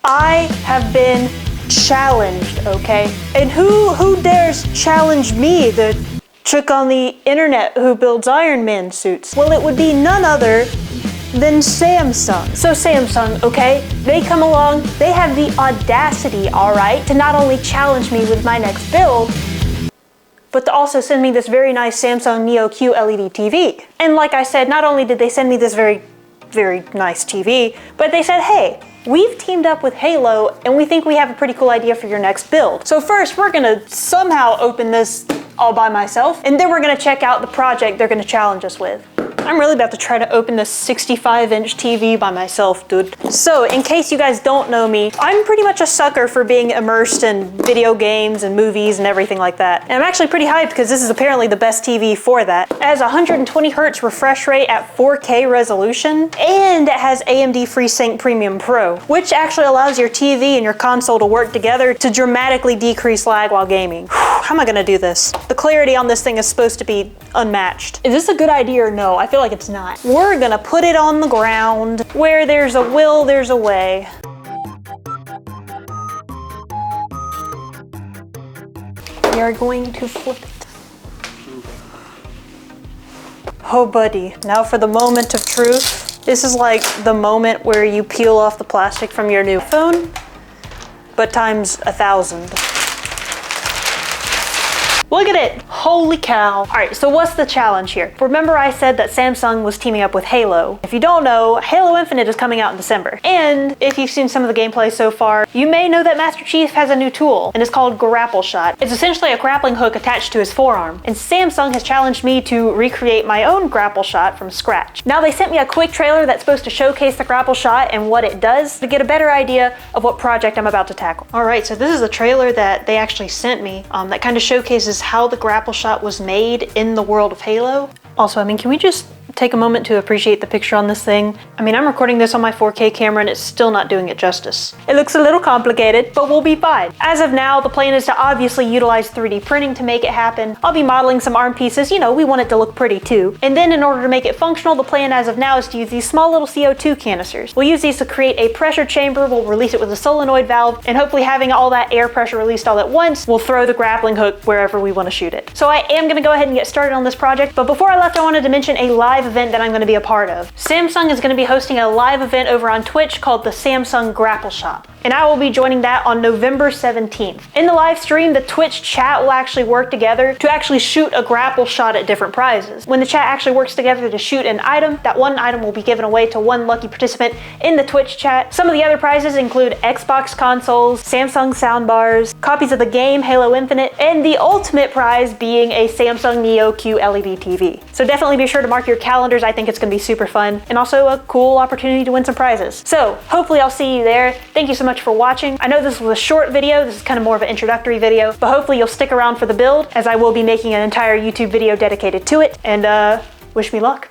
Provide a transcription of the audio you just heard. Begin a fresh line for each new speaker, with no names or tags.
I have been challenged, okay? And who dares challenge me, the chick on the internet who builds Iron Man suits? Well, it would be none other than Samsung. So Samsung, okay, they come along, they have the audacity, all right, to not only challenge me with my next build, but to also send me this very nice Samsung Neo QLED TV. And like I said, not only did they send me this very nice TV, but they said, hey, we've teamed up with Halo and we think we have a pretty cool idea for your next build. So first, we're gonna somehow open this all by myself, and then we're gonna check out the project they're gonna challenge us with. I'm really about to try to open this 65-inch TV by myself, dude. So, in case you guys don't know me, I'm pretty much a sucker for being immersed in video games and movies and everything like that. And I'm actually pretty hyped because this is apparently the best TV for that. It has 120 Hz refresh rate at 4K resolution, and it has AMD FreeSync Premium Pro, which actually allows your TV and your console to work together to dramatically decrease lag while gaming. How am I gonna do this? The clarity on this thing is supposed to be unmatched. Is this a good idea or no? I feel like it's not. We're gonna put it on the ground. Where there's a will, there's a way. We are going to flip it. Oh buddy, now for the moment of truth. This is like the moment where you peel off the plastic from your new phone, but times 1,000. Look at it, holy cow. All right, so what's the challenge here? Remember I said that Samsung was teaming up with Halo. If you don't know, Halo Infinite is coming out in December. And if you've seen some of the gameplay so far, you may know that Master Chief has a new tool, and it's called Grappleshop. It's essentially a grappling hook attached to his forearm. And Samsung has challenged me to recreate my own Grappleshop from scratch. Now they sent me a quick trailer that's supposed to showcase the Grappleshop and what it does to get a better idea of what project I'm about to tackle. All right, so this is a trailer that they actually sent me that kind of showcases how the Grappleshop was made in the world of Halo. Also, I mean, can we just take a moment to appreciate the picture on this thing? I mean, I'm recording this on my 4K camera and it's still not doing it justice. It looks a little complicated, but we'll be fine. As of now, the plan is to obviously utilize 3D printing to make it happen. I'll be modeling some arm pieces, you know, we want it to look pretty too. And then in order to make it functional, the plan as of now is to use these small little CO2 canisters. We'll use these to create a pressure chamber, we'll release it with a solenoid valve, and hopefully having all that air pressure released all at once, we'll throw the grappling hook wherever we want to shoot it. So I am gonna go ahead and get started on this project, but before I left, I wanted to mention a live event that I'm going to be a part of. Samsung is going to be hosting a live event over on Twitch called the Samsung Grappleshop, and I will be joining that on November 17th. In the live stream, the Twitch chat will actually work together to actually shoot a grapple shot at different prizes. When the chat actually works together to shoot an item, that one item will be given away to one lucky participant in the Twitch chat. Some of the other prizes include Xbox consoles, Samsung soundbars, copies of the game Halo Infinite, and the ultimate prize being a Samsung Neo QLED TV. So definitely be sure to mark your calendars. I think it's gonna be super fun and also a cool opportunity to win some prizes. So hopefully I'll see you there. Thank you so much for watching. I know this was a short video. This is kind of more of an introductory video, but hopefully you'll stick around for the build as I will be making an entire YouTube video dedicated to it, and wish me luck.